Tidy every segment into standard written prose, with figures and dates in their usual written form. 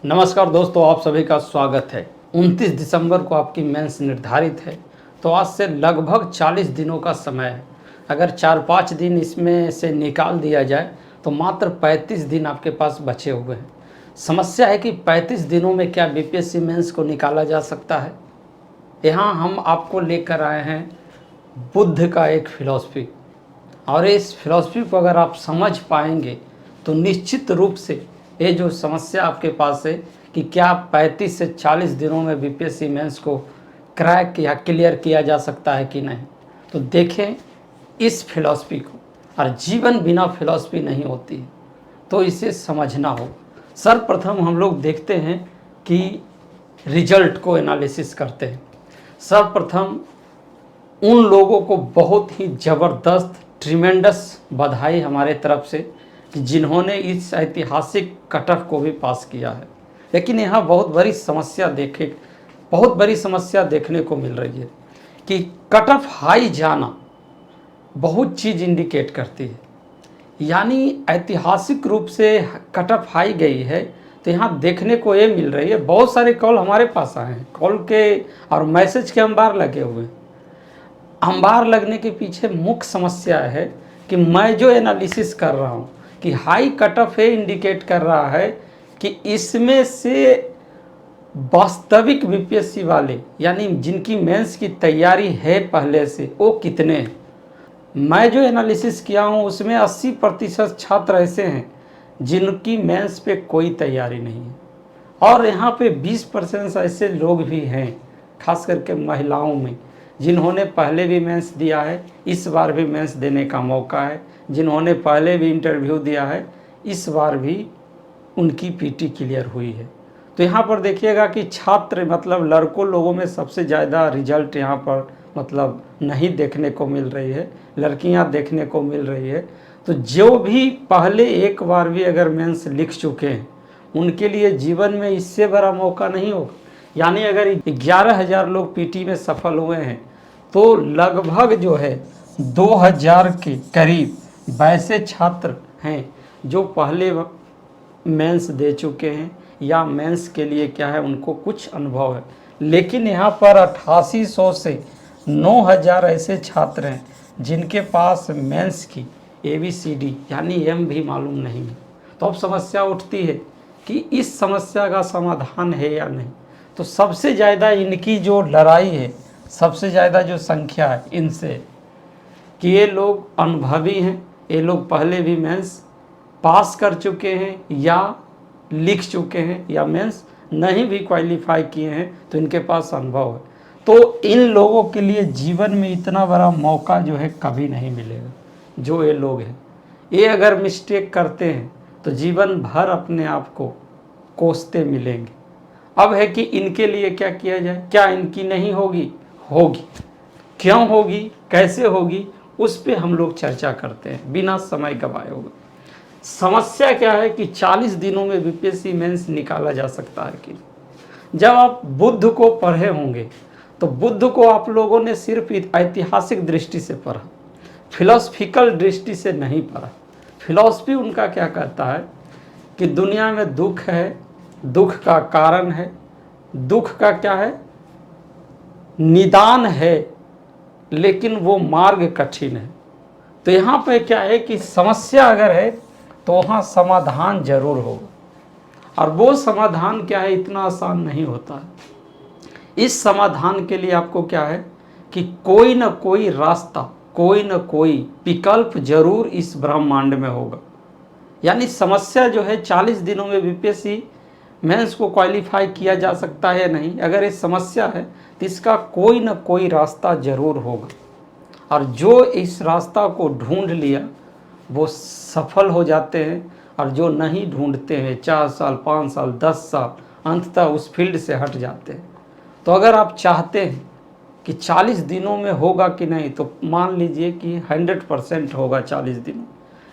नमस्कार दोस्तों, आप सभी का स्वागत है। 29 दिसंबर को आपकी मेंस निर्धारित है, तो आज से लगभग 40 दिनों का समय है। अगर 4-5 दिन इसमें से निकाल दिया जाए तो मात्र 35 दिन आपके पास बचे हुए हैं। समस्या है कि 35 दिनों में क्या बीपीएससी मेंस को निकाला जा सकता है। यहाँ हम आपको लेकर आए हैं बुद्ध का एक फिलॉसफी, और इस फिलॉसफी को अगर आप समझ पाएंगे तो निश्चित रूप से ये जो समस्या आपके पास है कि क्या 35 से 40 दिनों में बीपीएससी मेंस को क्रैक या क्लियर किया जा सकता है कि नहीं, तो देखें इस फिलॉसफी को। और जीवन बिना फिलॉसफी नहीं होती है, तो इसे समझना हो। सर्वप्रथम हम लोग देखते हैं कि रिजल्ट को एनालिसिस करते हैं। सर्वप्रथम उन लोगों को बहुत ही ज़बरदस्त ट्रिमेंडस बधाई हमारे तरफ से कि जिन्होंने इस ऐतिहासिक कट ऑफ को भी पास किया है। लेकिन यहाँ बहुत बड़ी समस्या देखने को मिल रही है कि कट ऑफ हाई जाना बहुत चीज़ इंडिकेट करती है। यानी ऐतिहासिक रूप से कट ऑफ हाई गई है, तो यहाँ देखने को ये मिल रही है। बहुत सारे कॉल हमारे पास आए हैं, कॉल के और मैसेज के अंबार लगे हुए हैं। अंबार लगने के पीछे मुख्य समस्या है कि मैं जो एनालिसिस कर रहा हूँ कि हाई कट ऑफ है, इंडिकेट कर रहा है कि इसमें से वास्तविक बीपीएससी वाले यानी जिनकी मेंस की तैयारी है पहले से, वो कितने हैं। मैं जो एनालिसिस किया हूँ उसमें 80% छात्र ऐसे हैं जिनकी मेंस पे कोई तैयारी नहीं है, और यहाँ पे 20% ऐसे लोग भी हैं, खास करके महिलाओं में, जिन्होंने पहले भी मेंस दिया है, इस बार भी मेंस देने का मौका है। जिन्होंने पहले भी इंटरव्यू दिया है, इस बार भी उनकी पीटी क्लियर हुई है। तो यहाँ पर देखिएगा कि छात्र मतलब लड़कों लोगों में सबसे ज़्यादा रिजल्ट यहाँ पर मतलब नहीं देखने को मिल रही है, लड़कियाँ देखने को मिल रही है। तो जो भी पहले एक बार भी अगर मेंस लिख चुके हैं उनके लिए जीवन में इससे बड़ा मौका नहीं होगा। यानी अगर 11,000 लोग पीटी में सफल हुए हैं तो लगभग जो है 2,000 के करीब वैसे छात्र हैं जो पहले मेंस दे चुके हैं या मेंस के लिए क्या है उनको कुछ अनुभव है। लेकिन यहाँ पर 8800 से 9,000 ऐसे छात्र हैं जिनके पास मेंस की ABCD यानी एम भी मालूम नहीं है। तो अब समस्या उठती है कि इस समस्या का समाधान है या नहीं। तो सबसे ज़्यादा इनकी जो लड़ाई है, सबसे ज़्यादा जो संख्या है इनसे कि ये लोग अनुभवी हैं, ये लोग पहले भी मेंस पास कर चुके हैं या लिख चुके हैं या मेंस नहीं भी क्वालिफाई किए हैं, तो इनके पास अनुभव है। तो इन लोगों के लिए जीवन में इतना बड़ा मौका जो है कभी नहीं मिलेगा। जो ये लोग हैं, ये अगर मिस्टेक करते हैं तो जीवन भर अपने आप को कोसते मिलेंगे। अब है कि इनके लिए क्या किया जाए। क्या इनकी नहीं होगी? होगी। क्यों होगी, कैसे होगी, उस पे हम लोग चर्चा करते हैं बिना समय गवाए होगा। समस्या क्या है कि 40 दिनों में बीपीएससी मेंस निकाला जा सकता है कि जब आप बुद्ध को पढ़े होंगे तो बुद्ध को आप लोगों ने सिर्फ ऐतिहासिक दृष्टि से पढ़ा, फिलोसफिकल दृष्टि से नहीं पढ़ा। फिलॉसफी उनका क्या कहता है कि दुनिया में दुख है, दुख का कारण है, दुख का क्या है, निदान है, लेकिन वो मार्ग कठिन है। तो यहाँ पे क्या है कि समस्या अगर है तो वहाँ समाधान जरूर होगा, और वो समाधान क्या है इतना आसान नहीं होता है। इस समाधान के लिए आपको क्या है कि कोई ना कोई रास्ता, कोई ना कोई विकल्प जरूर इस ब्रह्मांड में होगा। यानी समस्या जो है 40 दिनों में बीपीएससी मेंस को क्वालिफाई किया जा सकता है या नहीं, अगर ये समस्या है तो इसका कोई ना कोई रास्ता जरूर होगा, और जो इस रास्ता को ढूंढ लिया वो सफल हो जाते हैं, और जो नहीं ढूंढते हैं 4 साल 5 साल 10 साल अंततः उस फील्ड से हट जाते हैं। तो अगर आप चाहते हैं कि 40 दिनों में होगा कि नहीं, तो मान लीजिए कि 100% होगा 40 दिनों,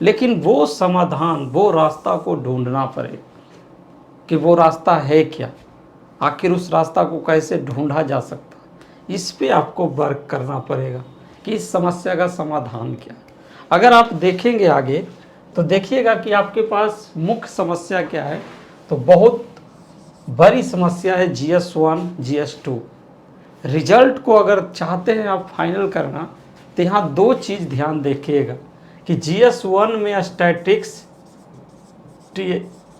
लेकिन वो समाधान, वो रास्ता को ढूंढना पड़ेगा कि वो रास्ता है क्या, आखिर उस रास्ता को कैसे ढूंढा जा सकता है। इस पे आपको वर्क करना पड़ेगा कि इस समस्या का समाधान क्या है। अगर आप देखेंगे आगे तो देखिएगा कि आपके पास मुख्य समस्या क्या है। तो बहुत बड़ी समस्या है GS1 GS2। रिजल्ट को अगर चाहते हैं आप फाइनल करना तो यहाँ दो चीज़ ध्यान देखिएगा कि GS1 में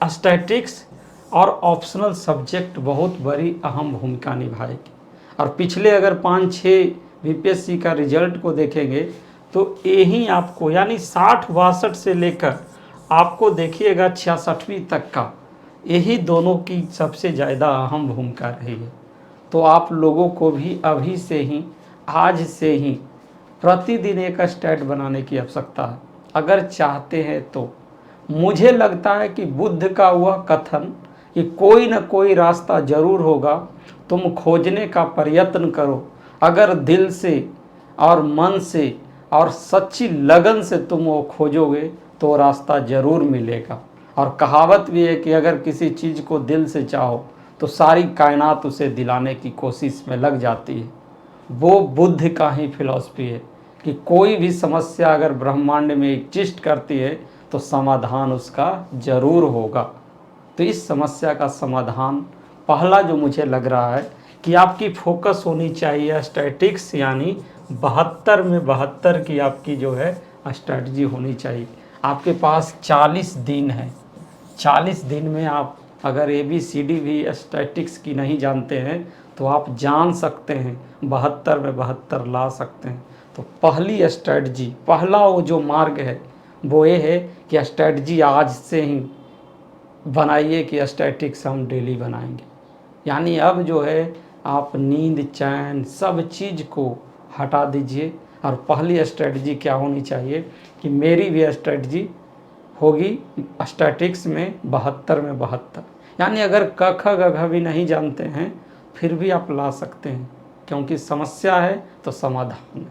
स्टैटिक्स और ऑप्शनल सब्जेक्ट बहुत बड़ी अहम भूमिका निभाएगी। और पिछले अगर 5-6 VPSC का रिजल्ट को देखेंगे तो यही आपको यानी 60-62 से लेकर आपको देखिएगा 66वीं तक का यही दोनों की सबसे ज़्यादा अहम भूमिका रही है। तो आप लोगों को भी अभी से ही, आज से ही प्रतिदिन एक स्टैट बनाने की आवश्यकता है अगर चाहते हैं तो। मुझे लगता है कि बुद्ध का वह कथन कि कोई न कोई रास्ता जरूर होगा, तुम खोजने का प्रयत्न करो, अगर दिल से और मन से और सच्ची लगन से तुम वो खोजोगे तो रास्ता ज़रूर मिलेगा। और कहावत भी है कि अगर किसी चीज़ को दिल से चाहो तो सारी कायनात उसे दिलाने की कोशिश में लग जाती है। वो बुद्ध का ही फिलॉसफी है कि कोई भी समस्या अगर ब्रह्मांड में एग्जिस्ट करती है तो समाधान उसका ज़रूर होगा। तो इस समस्या का समाधान पहला जो मुझे लग रहा है कि आपकी फोकस होनी चाहिए स्टैटिक्स, यानी 72 में 72 की आपकी जो है स्ट्रैटेजी होनी चाहिए। आपके पास 40 दिन है, 40 दिन में आप अगर ABCD भी स्टैटिक्स की नहीं जानते हैं तो आप जान सकते हैं, 72 में 72 ला सकते हैं। तो पहली स्ट्रैटेजी, पहला वो जो मार्ग है वो ये है कि स्ट्रैटेजी आज से ही बनाइए कि स्टैटिक्स हम डेली बनाएंगे। यानी अब जो है आप नींद, चैन, सब चीज़ को हटा दीजिए। और पहली स्ट्रैटेजी क्या होनी चाहिए कि मेरी भी स्ट्रैटेजी होगी स्टैटिक्स में 72 में 72। यानी अगर क ख ग घ भी नहीं जानते हैं फिर भी आप ला सकते हैं, क्योंकि समस्या है तो समाधान है।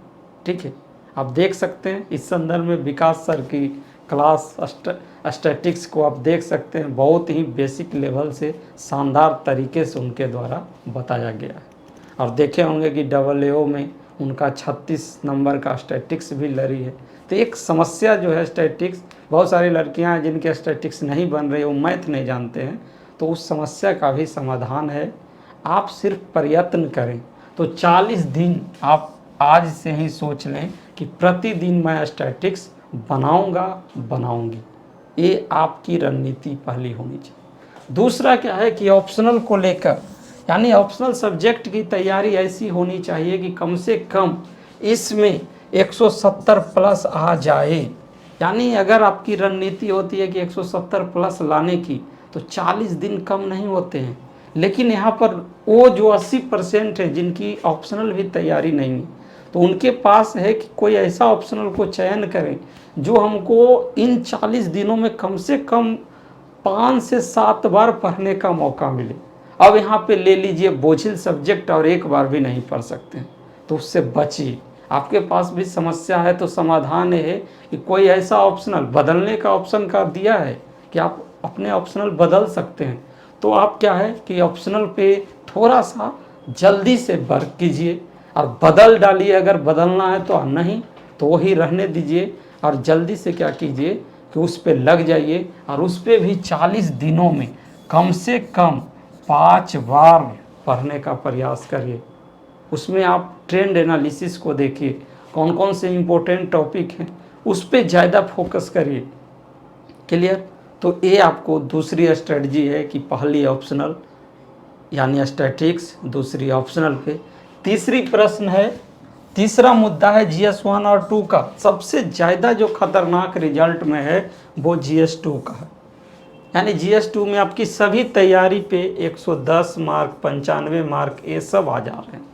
ठीक है, आप देख सकते हैं इस संदर्भ में विकास सर की क्लास स्टैटिक्स को आप देख सकते हैं, बहुत ही बेसिक लेवल से शानदार तरीके से उनके द्वारा बताया गया है। और देखे होंगे कि AAO में उनका 36 नंबर का स्टैटिक्स भी लड़ी है। तो एक समस्या जो है स्टैटिक्स, बहुत सारी लड़कियां हैं जिनके स्टैटिक्स नहीं बन रही, वो मैथ नहीं जानते हैं, तो उस समस्या का भी समाधान है। आप सिर्फ प्रयत्न करें। तो 40 दिन आप आज से ही सोच लें कि प्रतिदिन मैं स्टैटिक्स बनाऊंगी। ये आपकी रणनीति पहली होनी चाहिए। दूसरा क्या है कि ऑप्शनल को लेकर, यानी ऑप्शनल सब्जेक्ट की तैयारी ऐसी होनी चाहिए कि कम से कम इसमें 170 प्लस आ जाए। यानी अगर आपकी रणनीति होती है कि 170 प्लस लाने की तो 40 दिन कम नहीं होते हैं। लेकिन यहाँ पर वो जो 80% है जिनकी ऑप्शनल भी तैयारी नहीं है, तो उनके पास है कि कोई ऐसा ऑप्शनल को चयन करें जो हमको इन 40 दिनों में कम से कम 5 से 7 बार पढ़ने का मौका मिले। अब यहाँ पे ले लीजिए बोझिल सब्जेक्ट और एक बार भी नहीं पढ़ सकते हैं, तो उससे बचिए। आपके पास भी समस्या है तो समाधान है कि कोई ऐसा ऑप्शनल बदलने का ऑप्शन का दिया है कि आप अपने ऑप्शनल बदल सकते हैं। तो आप क्या है कि ऑप्शनल पे थोड़ा सा जल्दी से वर्क कीजिए और बदल डालिए। अगर बदलना है तो, नहीं तो वही रहने दीजिए और जल्दी से क्या कीजिए कि उस पर लग जाइए। और उस पर भी 40 दिनों में कम से कम 5 बार पढ़ने का प्रयास करिए। उसमें आप ट्रेंड एनालिसिस को देखिए, कौन कौन से इम्पोर्टेंट टॉपिक हैं उस पर ज़्यादा फोकस करिए। क्लियर? तो ये आपको दूसरी स्ट्रेटजी है कि पहली ऑप्शनल यानी स्टैटिक्स, दूसरी ऑप्शनल पे। तीसरी प्रश्न है, तीसरा मुद्दा है GS1 और 2 का। सबसे ज़्यादा जो खतरनाक रिजल्ट में है वो GS2 का है। यानी GS2 में आपकी सभी तैयारी पे 110 मार्क, 95 मार्क ये सब आ जा रहे हैं।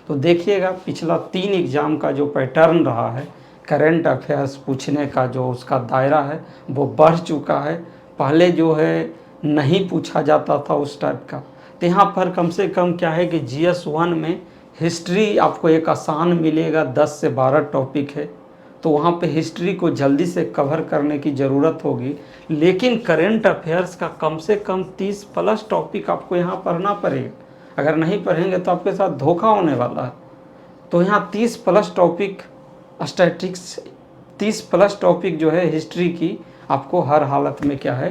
तो देखिएगा पिछला 3 एग्ज़ाम का जो पैटर्न रहा है, करंट अफेयर्स पूछने का जो उसका दायरा है वो बढ़ चुका है। पहले जो है नहीं पूछा जाता था उस टाइप का, तो यहाँ पर कम से कम क्या है कि GS1 में हिस्ट्री आपको एक आसान मिलेगा, 10 से 12 टॉपिक है, तो वहाँ पे हिस्ट्री को जल्दी से कवर करने की ज़रूरत होगी। लेकिन करंट अफेयर्स का कम से कम 30 प्लस टॉपिक आपको यहाँ पढ़ना पड़ेगा। अगर नहीं पढ़ेंगे तो आपके साथ धोखा होने वाला है। तो यहाँ 30 plus topic statics, 30 plus topic जो है हिस्ट्री की आपको हर हालत में क्या है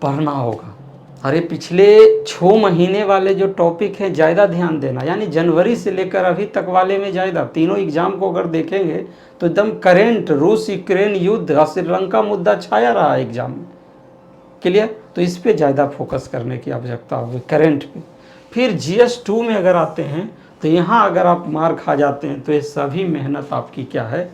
पढ़ना होगा। अरे पिछले 6 महीने वाले जो टॉपिक हैं ज़्यादा ध्यान देना, यानी जनवरी से लेकर अभी तक वाले में ज़्यादा, तीनों एग्जाम को अगर देखेंगे तो एकदम करेंट रूस यूक्रेन युद्ध और श्रीलंका मुद्दा छाया रहा एग्जाम में। क्लियर? तो इस पे ज़्यादा फोकस करने की आवश्यकता होगी, करेंट पे। फिर GS2 में अगर आते हैं तो यहाँ अगर आप मार खा जाते हैं तो ये सभी मेहनत आपकी क्या है,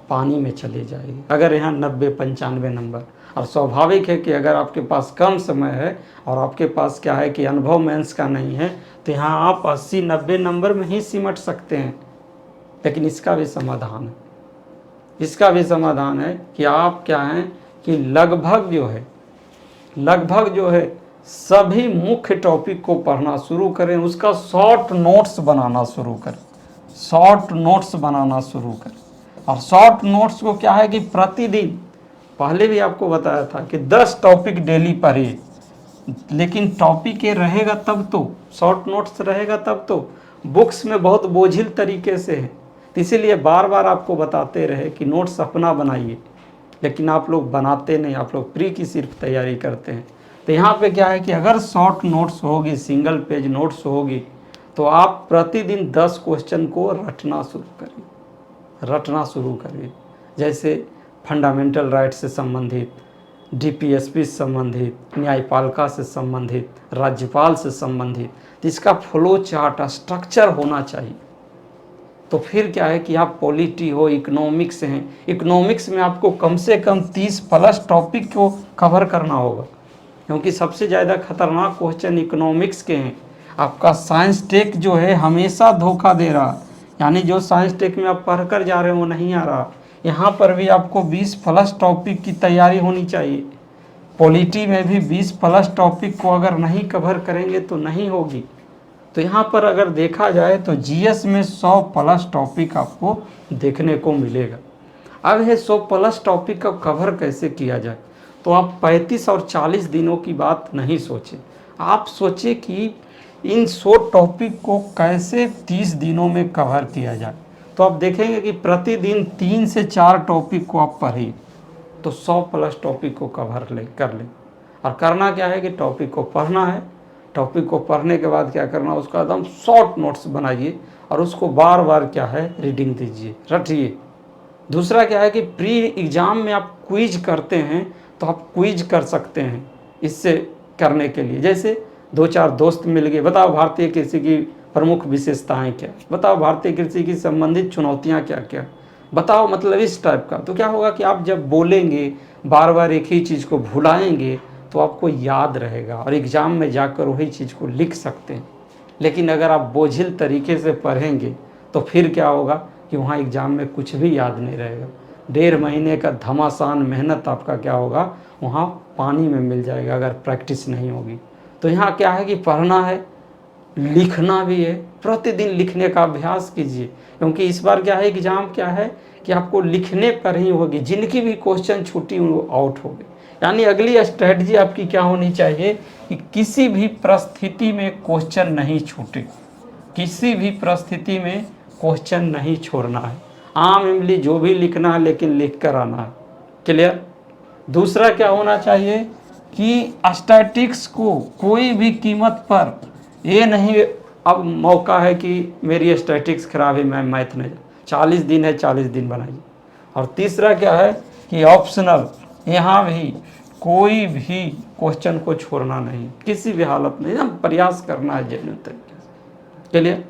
पानी में चली जाएगी। अगर यहाँ 90-95 नंबर, और स्वाभाविक है कि अगर आपके पास कम समय है और आपके पास क्या है कि अनुभव मेंस का नहीं है, तो यहाँ आप 80-90 नंबर में ही सिमट सकते हैं। लेकिन इसका भी समाधान है, इसका भी समाधान है कि आप क्या हैं कि लगभग जो है सभी मुख्य टॉपिक को पढ़ना शुरू करें, उसका शॉर्ट नोट्स बनाना शुरू करें, और शॉर्ट नोट्स को क्या है कि प्रतिदिन, पहले भी आपको बताया था कि 10 टॉपिक डेली पढ़िए, लेकिन टॉपिक ये रहेगा तब तो, शॉर्ट नोट्स रहेगा तब तो, बुक्स में बहुत बोझिल तरीके से है। तो इसीलिए बार बार आपको बताते रहे कि नोट्स अपना बनाइए, लेकिन आप लोग बनाते नहीं, आप लोग प्री की सिर्फ तैयारी करते हैं। तो यहाँ पे क्या है कि अगर शॉर्ट नोट्स होगी, सिंगल पेज नोट्स होगी, तो आप प्रतिदिन 10 क्वेश्चन को रटना शुरू करिए। जैसे फंडामेंटल राइट से संबंधित, DPSP से संबंधित, न्यायपालिका से संबंधित, राज्यपाल से संबंधित, तो इसका फ्लो चार्ट, स्ट्रक्चर होना चाहिए। तो फिर क्या है कि आप पॉलिटी हो, इकोनॉमिक्स हैं, इकोनॉमिक्स में आपको कम से कम 30+ टॉपिक को कवर करना होगा, क्योंकि सबसे ज़्यादा खतरनाक क्वेश्चन इकोनॉमिक्स के हैं। आपका साइंस टेक जो है हमेशा धोखा दे रहा, यानी जो साइंस टेक में आप पढ़ कर जा रहे हैं वो नहीं आ रहा। यहाँ पर भी आपको 20+ टॉपिक की तैयारी होनी चाहिए। पॉलिटी में भी 20+ टॉपिक को अगर नहीं कवर करेंगे तो नहीं होगी। तो यहाँ पर अगर देखा जाए तो GS में 100+ टॉपिक आपको देखने को मिलेगा। अब है 100+ टॉपिक का कवर कैसे किया जाए, तो आप 35 और 40 दिनों की बात नहीं सोचें, आप सोचें कि इन 100 टॉपिक को कैसे 30 दिनों में कवर किया जाए। तो आप देखेंगे कि प्रतिदिन 3 से 4 टॉपिक को आप पढ़िए, तो 100+ टॉपिक को कर लें। और करना क्या है कि टॉपिक को पढ़ना है, टॉपिक को पढ़ने के बाद क्या करना, उसका एकदम शॉर्ट नोट्स बनाइए और उसको बार बार क्या है रीडिंग दीजिए, रटिए। दूसरा क्या है कि प्री एग्ज़ाम में आप क्विज करते हैं तो आप क्विज कर सकते हैं इससे करने के लिए। जैसे 2-4 दोस्त मिल गए, बताओ भारतीय कृषि की प्रमुख विशेषताएं क्या, बताओ भारतीय कृषि की संबंधित चुनौतियां क्या क्या, बताओ, मतलब इस टाइप का। तो क्या होगा कि आप जब बोलेंगे, बार बार एक ही चीज़ को भुलाएंगे तो आपको याद रहेगा और एग्ज़ाम में जाकर वही चीज़ को लिख सकते हैं। लेकिन अगर आप बोझिल तरीके से पढ़ेंगे तो फिर क्या होगा कि वहाँ एग्ज़ाम में कुछ भी याद नहीं रहेगा। 1.5 महीने का घमासान मेहनत आपका क्या होगा, वहाँ पानी में मिल जाएगा अगर प्रैक्टिस नहीं होगी। तो यहाँ क्या है कि पढ़ना है, लिखना भी है, प्रतिदिन लिखने का अभ्यास कीजिए, क्योंकि इस बार क्या है एग्ज़ाम क्या है कि आपको लिखने पर ही होगी, जिनकी भी क्वेश्चन छूटी वो आउट हो गए। यानी अगली स्ट्रेटजी आपकी क्या होनी चाहिए कि किसी भी परिस्थिति में क्वेश्चन नहीं छूटे, किसी भी परिस्थिति में क्वेश्चन नहीं छोड़ना है। आम इमली जो भी लिखना है लेकिन लिख कर आना है। क्लियर? दूसरा क्या होना चाहिए कि स्टैटिक्स को कोई भी कीमत पर, ये नहीं अब मौका है कि मेरी स्टैटिक्स खराब है, मैं मैथ नहीं, 40 दिन है 40 दिन बनाइए। और तीसरा क्या है कि ऑप्शनल, यहाँ भी कोई भी क्वेश्चन को छोड़ना नहीं, किसी भी हालत में हम प्रयास करना है जेन्युइन तरीके से। चलिए,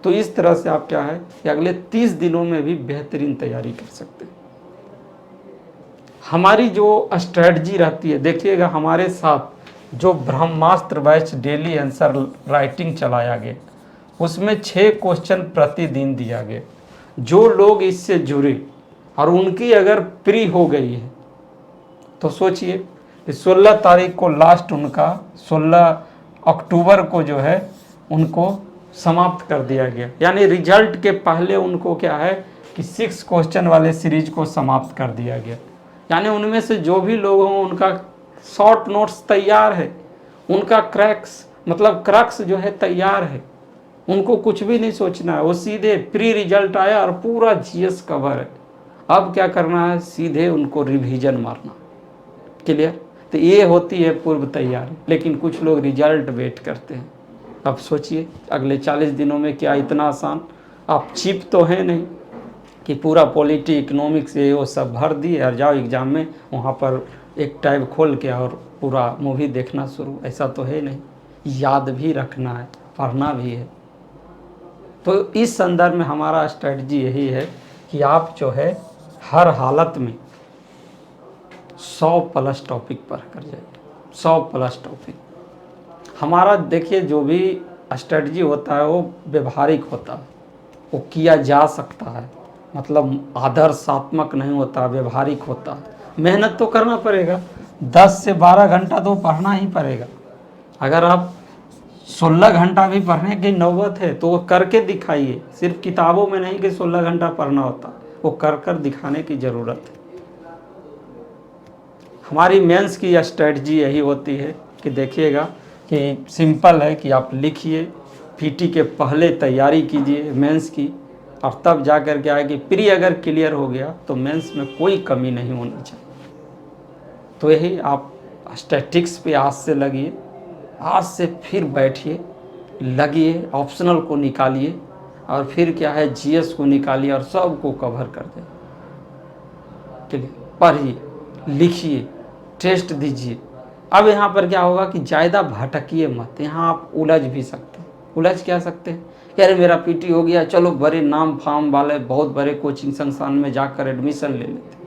तो इस तरह से आप क्या है कि अगले 30 दिनों में भी बेहतरीन तैयारी कर सकते हैं। हमारी जो स्ट्रेटजी रहती है, देखिएगा हमारे साथ जो ब्रह्मास्त्र बैच डेली आंसर राइटिंग चलाया गया, उसमें 6 क्वेश्चन प्रतिदिन दिया गया। जो लोग इससे जुड़े और उनकी अगर प्री हो गई है तो सोचिए 16 तारीख को लास्ट, उनका 16 अक्टूबर को जो है उनको समाप्त कर दिया गया। यानी रिजल्ट के पहले उनको क्या है कि 6 क्वेश्चन वाले सीरीज को समाप्त कर दिया गया। यानी उनमें से जो भी लोग हों उनका शॉर्ट नोट्स तैयार है, उनका क्रक्स जो है तैयार है, उनको कुछ भी नहीं सोचना है, वो सीधे प्री रिजल्ट आया और पूरा GS कवर है। अब क्या करना है, सीधे उनको रिवीजन मारना। क्लियर? तो ये होती है पूर्व तैयारी। लेकिन कुछ लोग रिजल्ट वेट करते हैं। अब सोचिए अगले 40 दिनों में क्या इतना आसान। आप चिप तो हैं नहीं कि पूरा पॉलिटी इकोनॉमिक्स ये वो सब भर दिए और जाओ एग्ज़ाम में वहाँ पर एक टैब खोल के और पूरा मूवी देखना शुरू, ऐसा तो है नहीं। याद भी रखना है, पढ़ना भी है। तो इस संदर्भ में हमारा स्ट्रेटजी यही है कि आप जो है हर हालत में 100+ टॉपिक पढ़ कर जाइए, 100+ टॉपिक। हमारा देखिए जो भी स्ट्रेटजी होता है वो व्यवहारिक होता है, वो किया जा सकता है, मतलब आदर्शात्मक नहीं होता, व्यवहारिक होता है। मेहनत तो करना पड़ेगा, 10 से 12 घंटा तो पढ़ना ही पड़ेगा। अगर आप 16 घंटा भी पढ़ने की नौबत है तो वो करके दिखाइए। सिर्फ किताबों में नहीं कि 16 घंटा पढ़ना होता, वो कर कर दिखाने की ज़रूरत है। हमारी मेंस की स्ट्रेटजी यही होती है कि देखिएगा कि सिंपल है कि आप लिखिए, पीटी के पहले तैयारी कीजिए मेंस की, और तब जा कर के आए कि प्री अगर क्लियर हो गया तो मेंस में कोई कमी नहीं होनी चाहिए। तो यही आप स्टैटिक्स पे आज से लगिए, आज से फिर बैठिए, लगिए, ऑप्शनल को निकालिए और फिर क्या है जीएस को निकालिए और सबको कवर कर दें। चलिए पढ़िए, लिखिए, टेस्ट दीजिए। अब यहाँ पर क्या होगा कि ज़्यादा भटकिए मत, यहाँ आप उलझ भी सकते हैं। उलझ क्या सकते हैं कि अरे मेरा पीटी हो गया, चलो बड़े नाम फाम वाले बहुत बड़े कोचिंग संस्थान में जाकर एडमिशन ले लेते।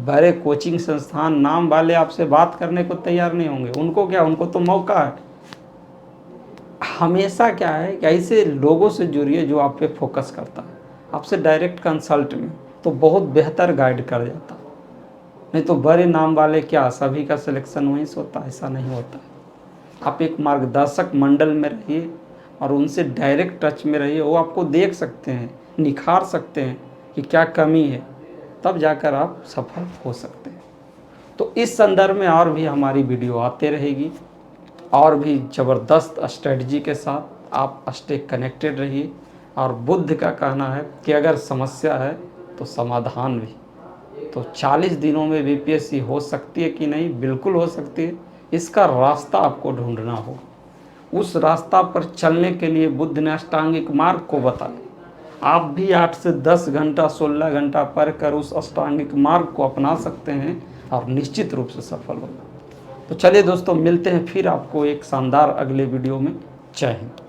बड़े कोचिंग संस्थान नाम वाले आपसे बात करने को तैयार नहीं होंगे। उनको क्या, उनको तो मौका है। हमेशा क्या है कि ऐसे लोगों से जुड़िए जो आप पे फोकस करता है, आपसे डायरेक्ट कंसल्ट में, तो बहुत बेहतर गाइड कर जाता। नहीं तो बड़े नाम वाले क्या सभी का सिलेक्शन वहीं से होता, ऐसा नहीं होता। आप एक मार्गदर्शक मंडल में रहिए और उनसे डायरेक्ट टच में रहिए। वो आपको देख सकते हैं, निखार सकते हैं कि क्या कमी है, तब जाकर आप सफल हो सकते हैं। तो इस संदर्भ में और भी हमारी वीडियो आते रहेगी, और भी ज़बरदस्त स्ट्रेटजी के साथ आप स्टे कनेक्टेड रहिए। और बुद्ध का कहना है कि अगर समस्या है तो समाधान भी। तो 40 दिनों में बीपीएससी हो सकती है कि नहीं, बिल्कुल हो सकती है। इसका रास्ता आपको ढूंढना होगा। उस रास्ता पर चलने के लिए बुद्ध ने अष्टांगिक मार्ग को बताया। आप भी 8 से 10 घंटा 16 घंटा पढ़कर उस अष्टांगिक मार्ग को अपना सकते हैं और निश्चित रूप से सफल होगा। तो चलिए दोस्तों, मिलते हैं फिर आपको एक शानदार अगले वीडियो में। जय हिंद।